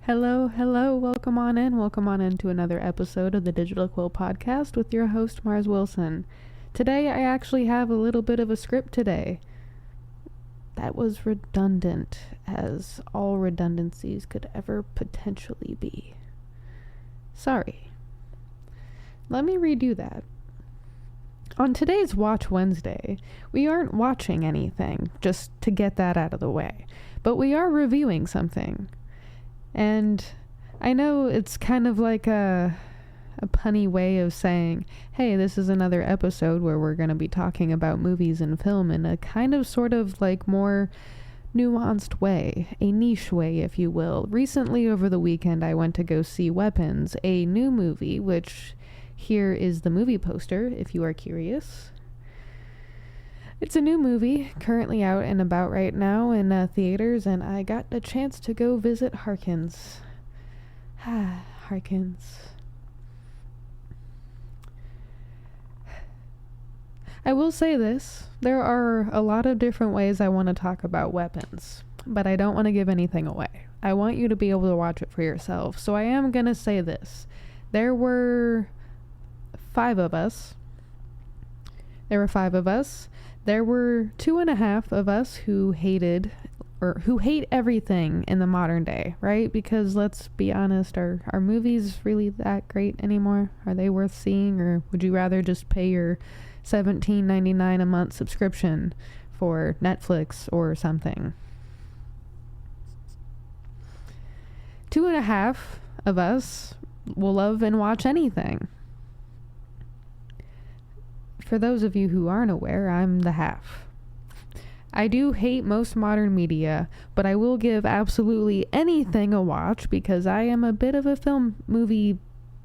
Hello, welcome on in to another episode of the Digital Quill Podcast with your host, Mars Wilson. Today, I actually have a little bit of a script today. That was redundant, as all redundancies could ever potentially be. Sorry. Let me redo that. On today's Watch Wednesday, we aren't watching anything, just to get that out of the way, but we are reviewing something. And I know it's kind of like a punny way of saying, hey, this is another episode where we're going to be talking about movies and film in a kind of sort of like more nuanced way, a niche way, if you will. Recently, over the weekend, I went to go see Weapons, a new movie, which here is the movie poster, if you are curious. It's a new movie, currently out and about right now in theaters, and I got a chance to go visit Harkins. Harkins. I will say this, there are a lot of different ways I want to talk about Weapons, but I don't want to give anything away. I want you to be able to watch it for yourself, so I am going to say this. There were 5 of us. There were 2.5 of us who hated, or who hate everything in the modern day, right? Because let's be honest, are movies really that great anymore? Are they worth seeing, or would you rather just pay your $17.99 a month subscription for Netflix or something? 2.5 of us will love and watch anything. For those of you who aren't aware, I'm the half. I do hate most modern media, but I will give absolutely anything a watch because I am a bit of a movie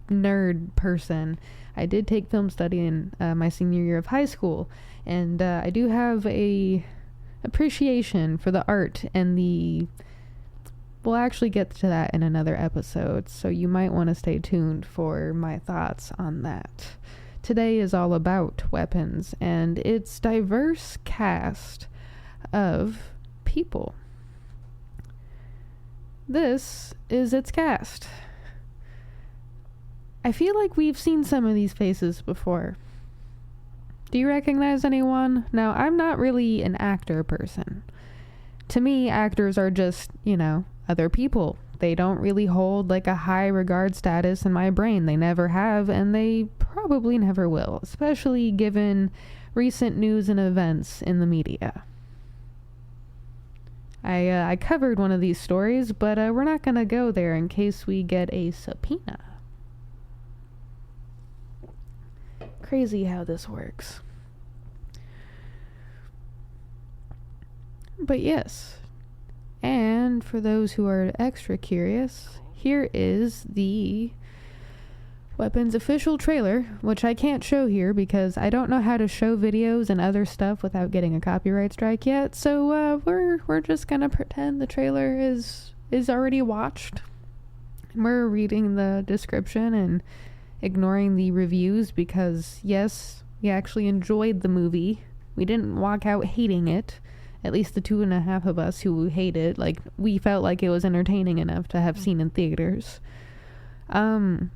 nerd person. I did take film study in my senior year of high school, and I do have a appreciation for the art and we'll actually get to that in another episode, so you might want to stay tuned for my thoughts on that. Today is all about Weapons and its diverse cast of people. This is its cast. I feel like we've seen some of these faces before. Do you recognize anyone? Now, I'm not really an actor person. To me, actors are just, other people. They don't really hold like a high regard status in my brain. They never have, and they probably never will, especially given recent news and events in the media. I covered one of these stories, but we're not going to go there in case we get a subpoena. Crazy how this works. But yes. And for those who are extra curious, here is the Weapons official trailer, which I can't show here because I don't know how to show videos and other stuff without getting a copyright strike yet. So we're just gonna pretend the trailer is already watched. We're reading the description and ignoring the reviews because yes, we actually enjoyed the movie. We didn't walk out hating it. At least the 2.5 of us who hate it, like, we felt like it was entertaining enough to have seen in theaters. And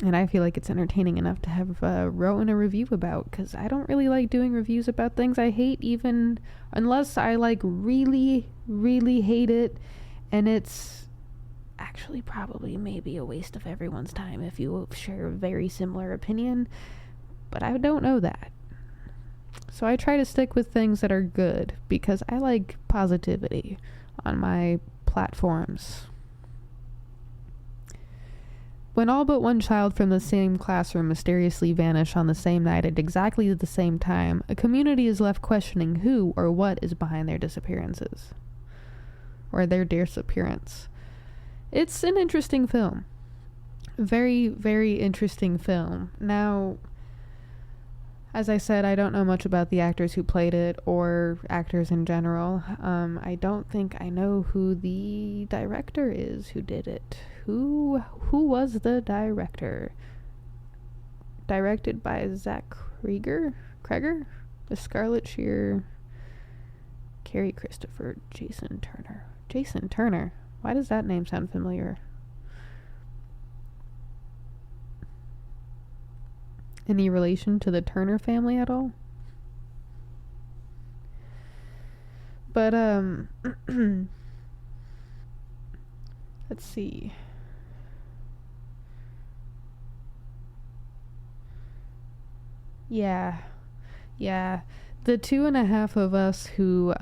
I feel like it's entertaining enough to have written a review about, because I don't really like doing reviews about things I hate, even unless I, like, really, really hate it, and it's actually probably maybe a waste of everyone's time if you share a very similar opinion, but I don't know that. So I try to stick with things that are good because I like positivity on my platforms. When all but one child from the same classroom mysteriously vanish on the same night at exactly the same time, a community is left questioning who or what is behind their disappearances. Or their disappearance. It's an interesting film. Very, very interesting film. Now, as I said, I don't know much about the actors who played it or actors in general. I don't think I know who the director is who did it. Who was the director? Directed by Zach Kreger? The Scarlet Shear, Carrie Christopher, Jason Turner. Why does that name sound familiar? Any relation to the Turner family at all? But, let's see. Yeah. The 2.5 of us who,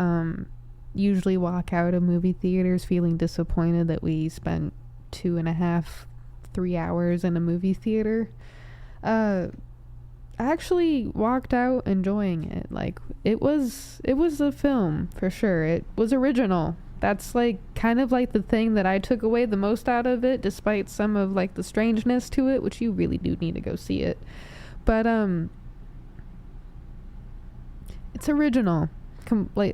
usually walk out of movie theaters feeling disappointed that we spent 2.5, 3 hours in a movie theater, I actually walked out enjoying it. Like, it was a film for sure. It was original. That's like kind of like the thing that I took away the most out of it, despite some of like the strangeness to it, which you really do need to go see it. But it's original.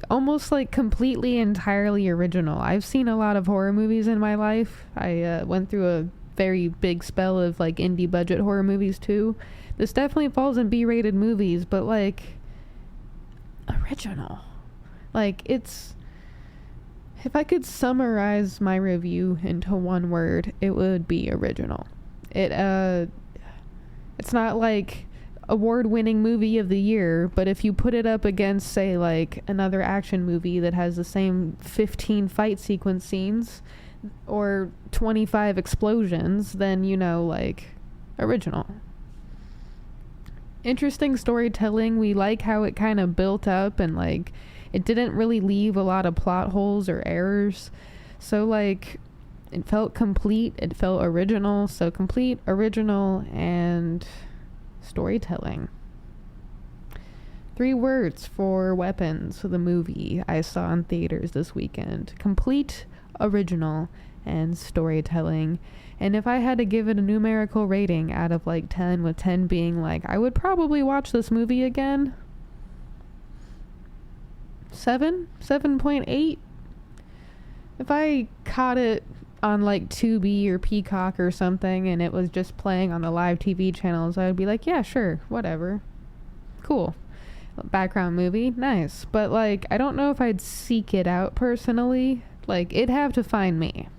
Almost like completely entirely original. I've seen a lot of horror movies in my life. I went through a very big spell of like indie budget horror movies too. This definitely falls in B-rated movies, but like original. Like, it's, if I could summarize my review into one word, it would be original. It's not like award-winning movie of the year, but if you put it up against, say, like another action movie that has the same 15 fight sequence scenes or 25 explosions, then, you know, like, original. Interesting storytelling. We like how it kind of built up, and like it didn't really leave a lot of plot holes or errors, so like it felt complete, it felt original. So complete, original, and storytelling. 3 words for Weapons, the movie I saw in theaters this weekend: complete, original, and storytelling. And if I had to give it a numerical rating out of like 10, with 10 being like I would probably watch this movie again, 7.8. If I caught it on like Tubi or Peacock or something and it was just playing on the live TV channels, I would be like, yeah, sure, whatever, cool, background movie, nice. But like, I don't know if I'd seek it out personally. Like, it'd have to find me.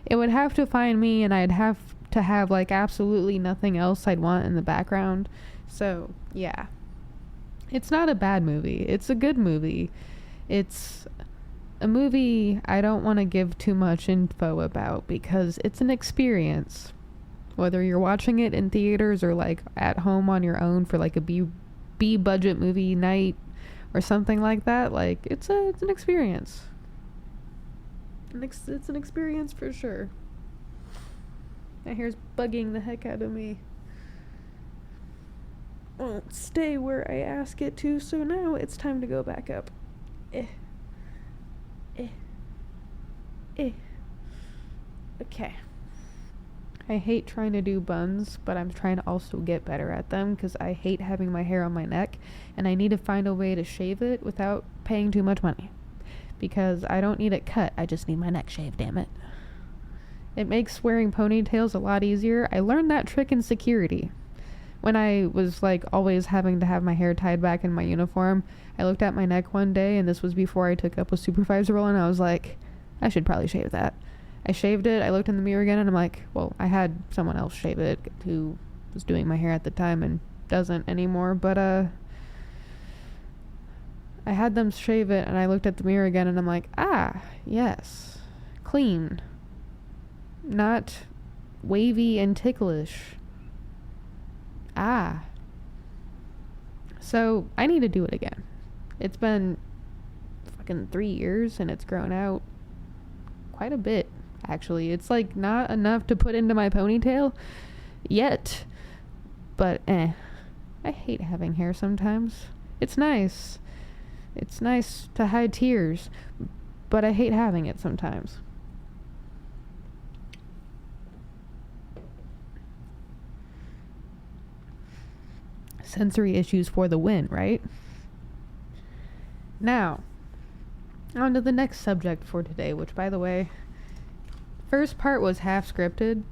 It would have to find me, and I'd have to have like absolutely nothing else I'd want in the background. So yeah, it's not a bad movie. It's a good movie. It's a movie I don't want to give too much info about because it's an experience. Whether you're watching it in theaters or like at home on your own for like a B budget movie night or something like that, like it's an experience. It's an experience for sure. My hair's bugging the heck out of me. Won't stay where I ask it to, so now it's time to go back up. Okay. I hate trying to do buns, but I'm trying to also get better at them because I hate having my hair on my neck, and I need to find a way to shave it without paying too much money. Because I don't need it cut, I just need my neck shaved, damn it. It makes wearing ponytails a lot easier. I learned that trick in security. When I was like always having to have my hair tied back in my uniform, I looked at my neck one day, and this was before I took up a supervisor role, and I was like, I should probably shave that. I shaved it, I looked in the mirror again, and I'm like, well, I had someone else shave it who was doing my hair at the time and doesn't anymore, but I had them shave it, and I looked at the mirror again, and I'm like, yes, clean, not wavy and ticklish. So I need to do it again. It's been fucking 3 years, and it's grown out quite a bit, actually. It's like not enough to put into my ponytail yet, but I hate having hair sometimes. It's nice. It's nice to hide tears, but I hate having it sometimes. Sensory issues for the win, right? Now, on to the next subject for today, which, by the way, first part was half scripted.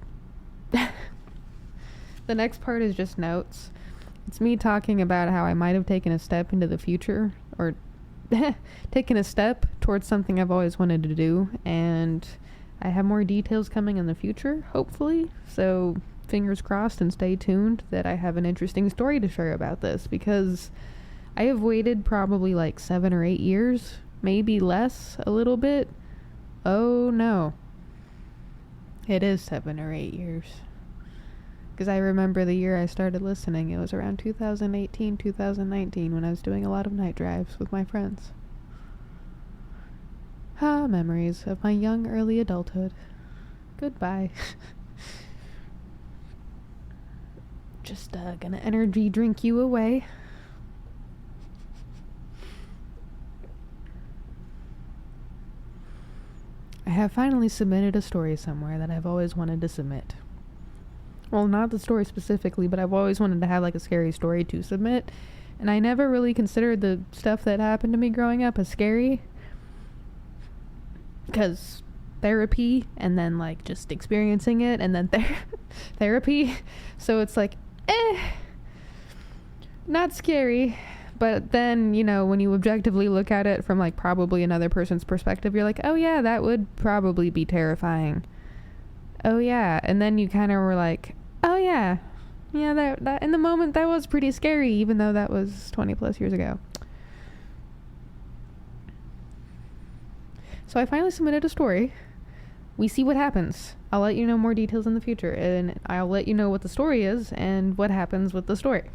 The next part is just notes. It's me talking about how I might have taken a step into the future, or taken a step towards something I've always wanted to do, and I have more details coming in the future, hopefully. So fingers crossed and stay tuned that I have an interesting story to share about this, because I have waited probably like 7 or 8 years, maybe less, a little bit. Oh no. It is 7 or 8 years. Because I remember the year I started listening. It was around 2018, 2019 when I was doing a lot of night drives with my friends. Memories of my young early adulthood. Goodbye. Just gonna energy drink you away. I have finally submitted a story somewhere that I've always wanted to submit. Well, not the story specifically, but I've always wanted to have like a scary story to submit. And I never really considered the stuff that happened to me growing up as scary. Because therapy, and then like just experiencing it, and then therapy. So it's like, not scary. But then, you know, when you objectively look at it from like probably another person's perspective, you're like, oh yeah, that would probably be terrifying. Oh yeah. And then you kind of were like, oh yeah, that in the moment that was pretty scary, even though that was 20 plus years ago. So I finally submitted a story. We see what happens. I'll let you know more details in the future, and I'll let you know what the story is and what happens with the story.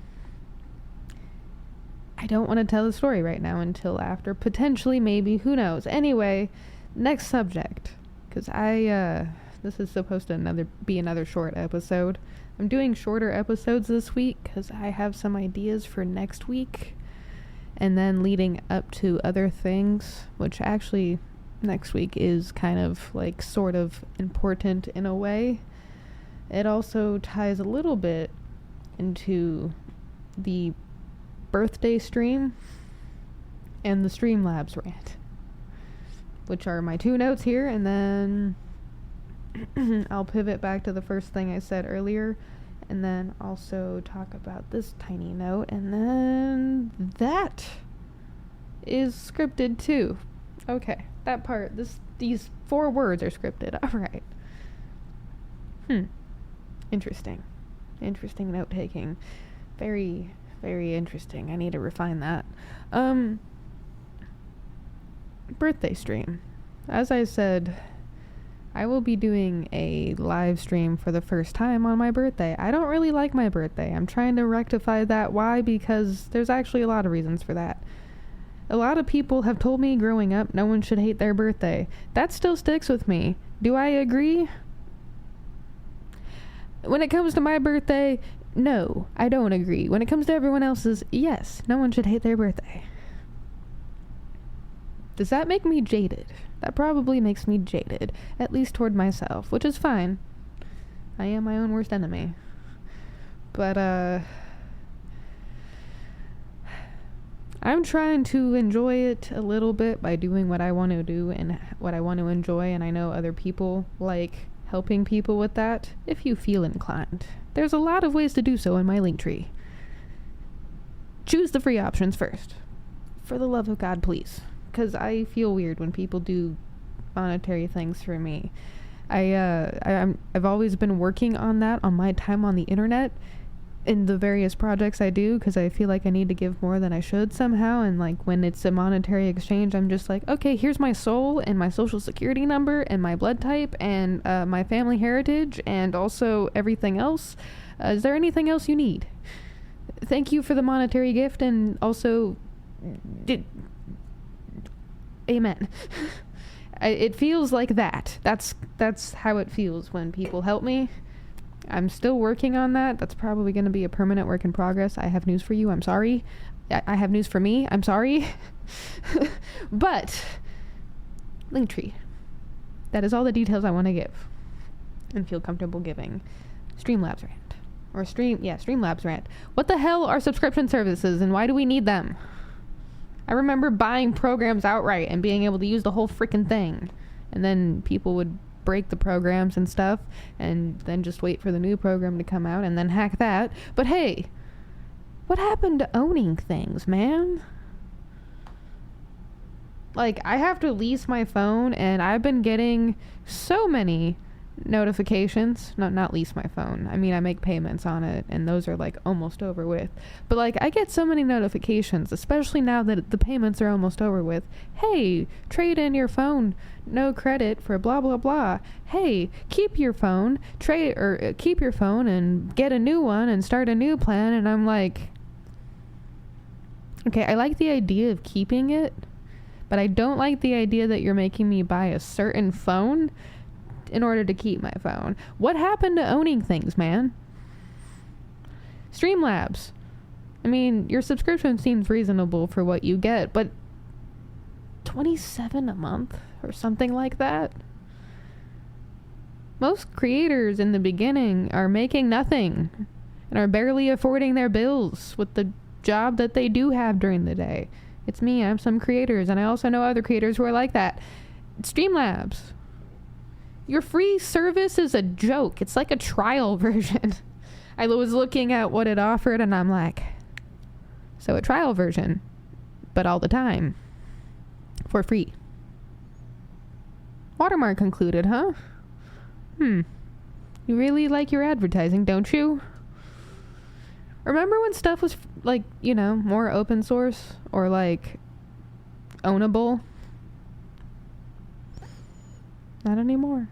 I don't want to tell the story right now until after, potentially, maybe, who knows. Anyway, next subject, because this is supposed to be another short episode. I'm doing shorter episodes this week because I have some ideas for next week, and then leading up to other things, which actually next week is kind of like sort of important in a way. It also ties a little bit into the birthday stream and the Streamlabs rant, which are my 2 notes here, and then I'll pivot back to the first thing I said earlier, and then also talk about this tiny note, and then that is scripted too. Okay, that part, these 4 words are scripted. All right. Interesting note taking. Very, very interesting. I need to refine that. Birthday stream. As I said, I will be doing a live stream for the first time on my birthday. I don't really like my birthday. I'm trying to rectify that. Why? Because there's actually a lot of reasons for that. A lot of people have told me growing up no one should hate their birthday. That still sticks with me. Do I agree? When it comes to my birthday, no, I don't agree. When it comes to everyone else's, yes, no one should hate their birthday. Does that make me jaded? That probably makes me jaded, at least toward myself, which is fine. I am my own worst enemy. But, I'm trying to enjoy it a little bit by doing what I want to do and what I want to enjoy, and I know other people like helping people with that, if you feel inclined. There's a lot of ways to do so in my Linktree. Choose the free options first. For the love of God, please. Because I feel weird when people do monetary things for me. I've always been working on that on my time on the internet in the various projects I do, because I feel like I need to give more than I should somehow, and like when it's a monetary exchange, I'm just like, okay, here's my soul and my social security number and my blood type and my family heritage and also everything else. Is there anything else you need? Thank you for the monetary gift, and also amen. It feels like that. That's how it feels when people help me. I'm still working on that. That's probably going to be a permanent work in progress. I have news for you. I'm sorry. I have news for me. I'm sorry. But Linktree. That is all the details I want to give and feel comfortable giving. Streamlabs rant. Streamlabs rant. What the hell are subscription services and why do we need them? I remember buying programs outright and being able to use the whole freaking thing. And then people would break the programs and stuff, and then just wait for the new program to come out and then hack that. But hey, what happened to owning things, man? Like, I have to lease my phone, and I've been getting so many notifications. No, not lease my phone. I mean, I make payments on it, and those are, like, almost over with. But, like, I get so many notifications, especially now that the payments are almost over with. Hey, trade in your phone, no credit for blah, blah, blah. Hey, keep your phone, keep your phone and get a new one and start a new plan. And I'm like, okay, I like the idea of keeping it, but I don't like the idea that you're making me buy a certain phone in order to keep my phone. What happened to owning things, man? Streamlabs. I mean, your subscription seems reasonable for what you get, but $27 a month or something like that? Most creators in the beginning are making nothing and are barely affording their bills with the job that they do have during the day. It's me, I'm some creators, and I also know other creators who are like that. Streamlabs. Your free service is a joke. It's like a trial version. I was looking at what it offered, and I'm like, so a trial version, but all the time, for free. Watermark included, huh? You really like your advertising, don't you? Remember when stuff was, like, you know, more open source or, like, ownable? Not anymore.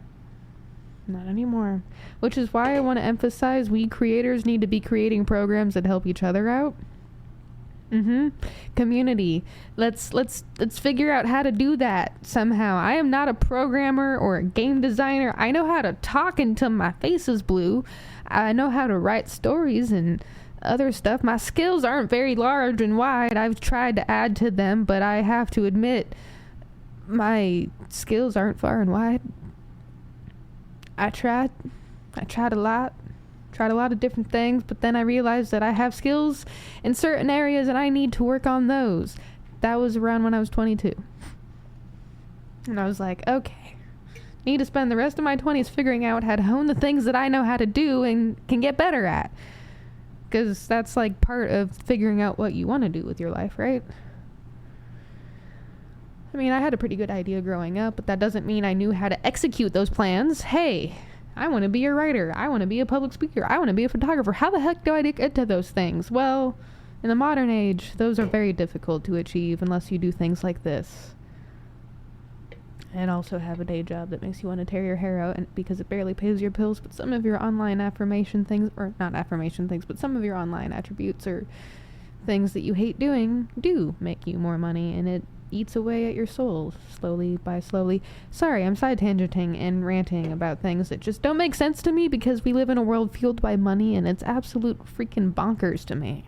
Not anymore. Which is why I want to emphasize we creators need to be creating programs that help each other out. Community. Let's figure out how to do that somehow. I am not a programmer or a game designer. I know how to talk until my face is blue. I know how to write stories and other stuff. My skills aren't very large and wide. I've tried to add to them, but I have to admit my skills aren't far and wide. I tried a lot of different things, but then I realized that I have skills in certain areas and I need to work on those. That was around when I was 22. And I was like, okay, need to spend the rest of my 20s figuring out how to hone the things that I know how to do and can get better at. Because that's like part of figuring out what you want to do with your life, right? I mean, I had a pretty good idea growing up, but that doesn't mean I knew how to execute those plans. Hey, I want to be a writer. I want to be a public speaker. I want to be a photographer. How the heck do I get to those things? Well, in the modern age, those are very difficult to achieve unless you do things like this. And also have a day job that makes you want to tear your hair out because it barely pays your bills, but some of your online affirmation things, or not affirmation things, but some of your online attributes or things that you hate doing do make you more money, and it eats away at your soul slowly by slowly. Sorry, I'm side tangenting and ranting about things that just don't make sense to me because we live in a world fueled by money and it's absolute freaking bonkers to me.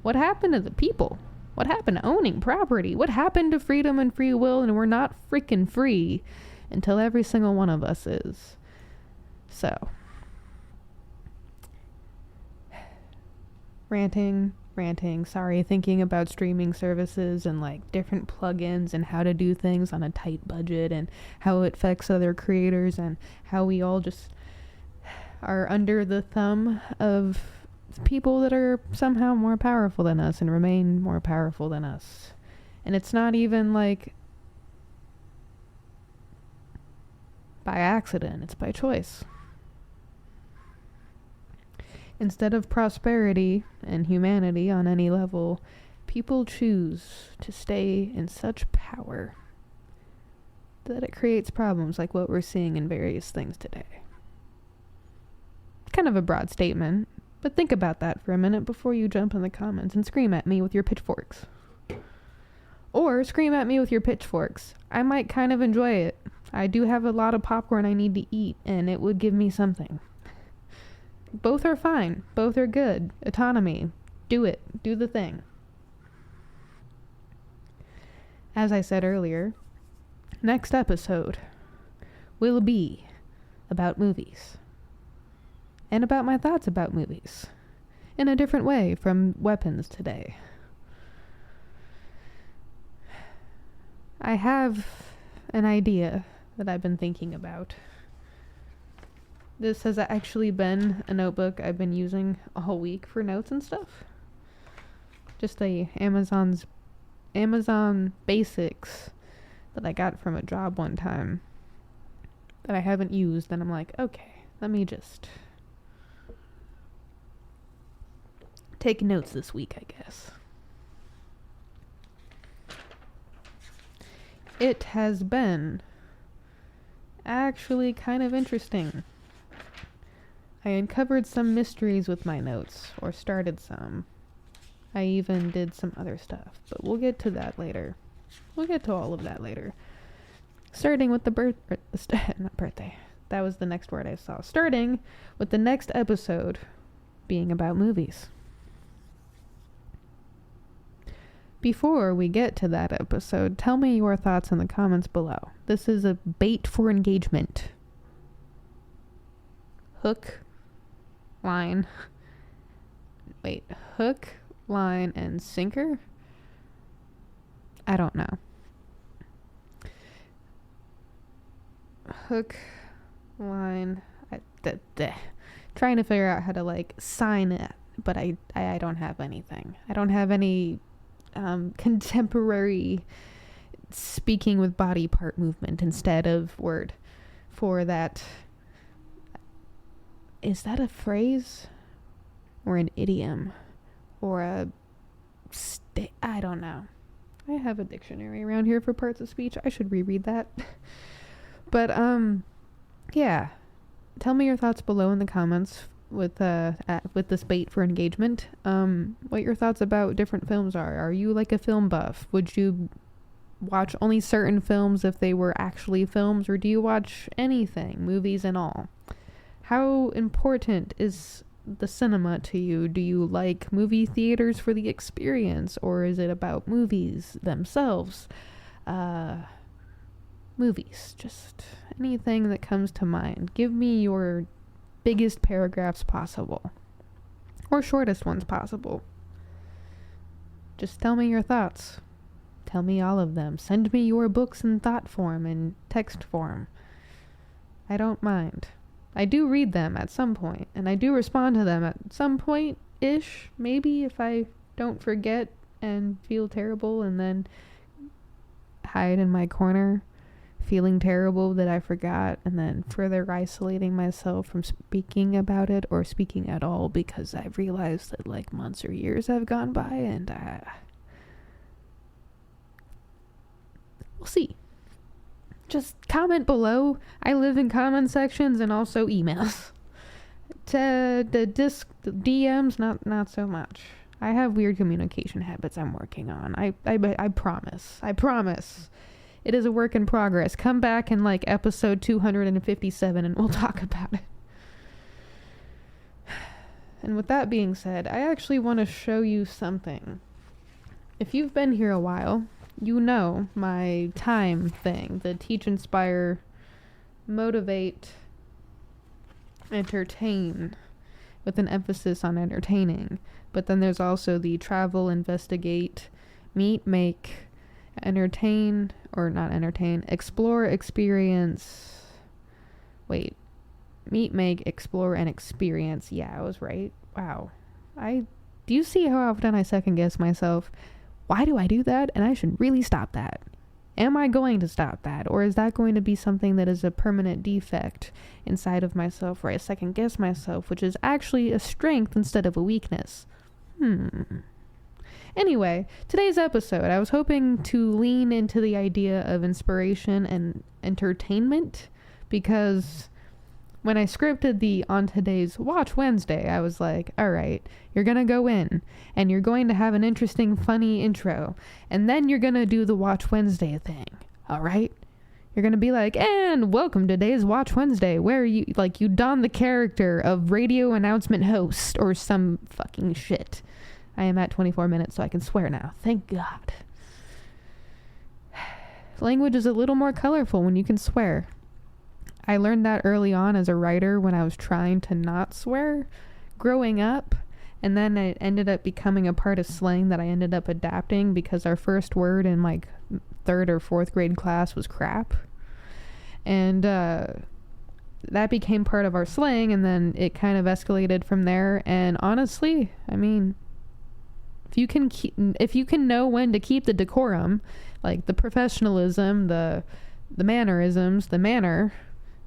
What happened to the people? What happened to owning property? What happened to freedom and free will? And we're not freaking free until every single one of us is. So, ranting, sorry, thinking about streaming services and like different plugins and how to do things on a tight budget and how it affects other creators and how we all just are under the thumb of people that are somehow more powerful than us and remain more powerful than us. And it's not even like by accident, it's by choice. Instead of prosperity and humanity on any level, people choose to stay in such power that it creates problems like what we're seeing in various things today. Kind of a broad statement, but think about that for a minute before you jump in the comments and scream at me with your pitchforks. Or scream at me with your pitchforks. I might kind of enjoy it. I do have a lot of popcorn I need to eat, and it would give me something. Both are fine. Both are good. Autonomy. Do it. Do the thing. As I said earlier, next episode will be about movies. And about my thoughts about movies. In a different way from weapons today. I have an idea that I've been thinking about. This has actually been a notebook I've been using all week for notes and stuff. Just Amazon's Amazon Basics that I got from a job one time that I haven't used, and I'm like, okay, let me just take notes this week, I guess. It has been actually kind of interesting. I uncovered some mysteries with my notes, or started some. I even did some other stuff, but we'll get to that later. We'll get to all of that later. Starting with not birthday. That was the next word I saw. Starting with the next episode being about movies. Before we get to that episode, tell me your thoughts in the comments below. This is a bait for engagement. Hook, line, and sinker? I don't know. Hook, line, trying to figure out how to like sign it, but I don't have anything. I don't have any contemporary speaking with body part movement instead of word for that. Is that a phrase or an idiom or I don't know. I have a dictionary around here for parts of speech. I should reread that. But yeah, tell me your thoughts below in the comments with this bait for engagement. What your thoughts about different films are. Are you like a film buff? Would you watch only certain films if they were actually films, or do you watch anything, movies and all? How important is the cinema to you? Do you like movie theaters for the experience, or is it about movies themselves? Movies, just anything that comes to mind. Give me your biggest paragraphs possible, or shortest ones possible. Just tell me your thoughts. Tell me all of them. Send me your books in thought form and text form. I don't mind. I do read them at some point, and I do respond to them at some point-ish, maybe, if I don't forget and feel terrible and then hide in my corner feeling terrible that I forgot, and then further isolating myself from speaking about it or speaking at all because I've realized that like months or years have gone by, and we'll see. Just comment below. I live in comment sections and also emails. To the DMs, not so much. I have weird communication habits I'm working on. I promise. It is a work in progress. Come back in like episode 257 and we'll talk about it. And with that being said, I actually want to show you something. If you've been here a while, you know my T.I.M.E thing, the teach, inspire, motivate, entertain, with an emphasis on entertaining. But then there's also the travel, investigate, meet, make, entertain, or not entertain, explore, experience. Wait, meet, make, explore, and experience. Yeah, I was right. Wow. Do you see how often I second guess myself? Why do I do that? And I should really stop that. Am I going to stop that? Or is that going to be something that is a permanent defect inside of myself where I second guess myself, which is actually a strength instead of a weakness? Anyway, today's episode, I was hoping to lean into the idea of inspiration and entertainment, because when I scripted the on today's Watch Wednesday, I was like, all right, you're going to go in and you're going to have an interesting, funny intro, and then you're going to do the Watch Wednesday thing. All right. You're going to be like, and welcome to today's Watch Wednesday, where you don the character of radio announcement host or some fucking shit. I am at 24 minutes, so I can swear now. Thank God. Language is a little more colorful when you can swear. I learned that early on as a writer when I was trying to not swear growing up, and then it ended up becoming a part of slang that I ended up adapting because our first word in like 3rd or 4th grade class was crap. And that became part of our slang, and then it kind of escalated from there. And honestly, I mean, If you can know when to keep the decorum, like the professionalism, the mannerisms, the manner,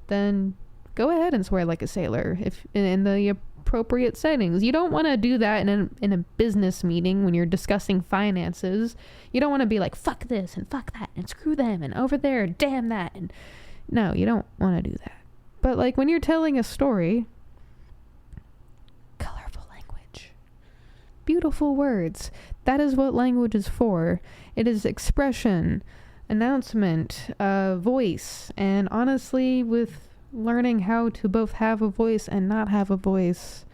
then go ahead and swear like a sailor if in the appropriate settings. You don't want to do that in a business meeting when you're discussing finances. You don't want to be like, fuck this and fuck that and screw them and over there, damn that. And no, you don't want to do that. But like when you're telling a story, colorful language, beautiful words, that is what language is for. It is expression, announcement, voice, and honestly, with learning how to both have a voice and not have a voice,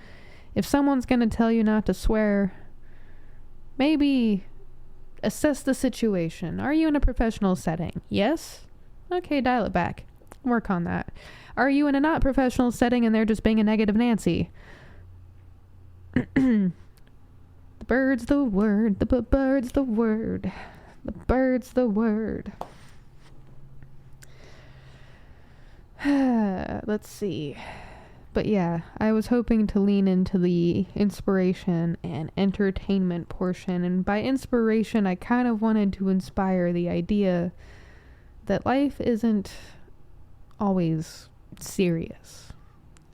if someone's going to tell you not to swear, maybe assess the situation. Are you in a professional setting? Yes? Okay, dial it back. Work on that. Are you in a not professional setting and they're just being a negative Nancy? The bird's the word, the bird's the word, the bird's the word. Let's see. But yeah, I was hoping to lean into the inspiration and entertainment portion. And by inspiration, I kind of wanted to inspire the idea that life isn't always serious.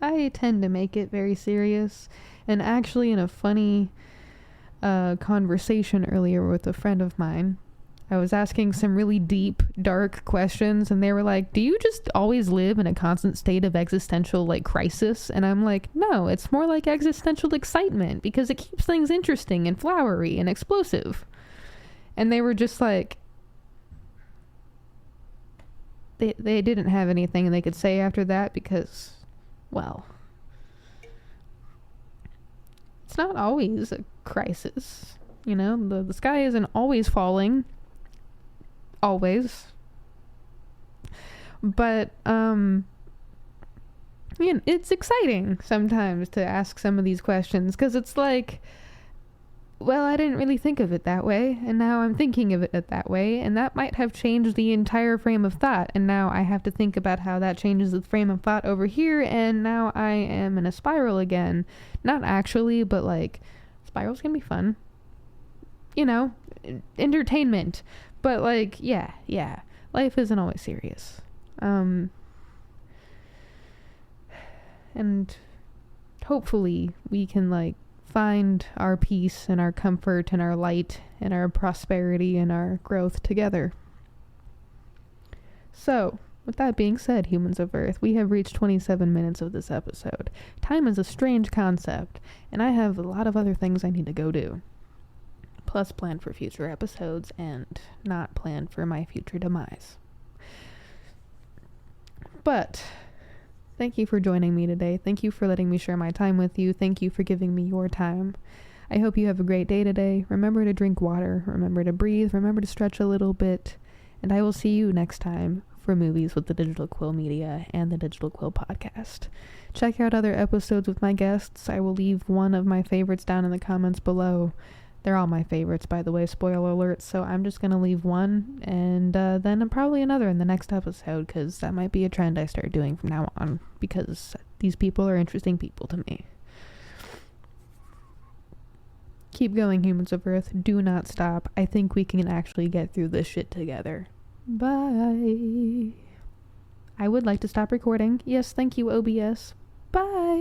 I tend to make it very serious. And actually, in a funny conversation earlier with a friend of mine, I was asking some really deep, dark questions, and they were like, do you just always live in a constant state of existential, like, crisis? And I'm like, no, it's more like existential excitement, because it keeps things interesting and flowery and explosive. And they were just like, they didn't have anything they could say after that, because, well, it's not always a crisis. You know, the sky isn't always falling. Always. But you know, it's exciting sometimes to ask some of these questions, because it's like, well, I didn't really think of it that way, and now I'm thinking of it that way, and that might have changed the entire frame of thought, and now I have to think about how that changes the frame of thought over here, and now I am in a spiral again. Not actually, but like, spirals can be fun, you know, entertainment. But like, yeah, life isn't always serious. And hopefully we can like find our peace and our comfort and our light and our prosperity and our growth together. So, with that being said, humans of Earth, we have reached 27 minutes of this episode. Time is a strange concept, and I have a lot of other things I need to go do. Plus plan for future episodes and not plan for my future demise. But thank you for joining me today. Thank you for letting me share my time with you. Thank you for giving me your time. I hope you have a great day today. Remember to drink water. Remember to breathe. Remember to stretch a little bit. And I will see you next time for movies with the Digital Quill Media and the Digital Quill Podcast. Check out other episodes with my guests. I will leave one of my favorites down in the comments below. They're all my favorites, by the way, spoiler alert, so I'm just going to leave one, and then probably another in the next episode, because that might be a trend I start doing from now on, because these people are interesting people to me. Keep going, humans of Earth. Do not stop. I think we can actually get through this shit together. Bye. I would like to stop recording. Yes, thank you, OBS. Bye.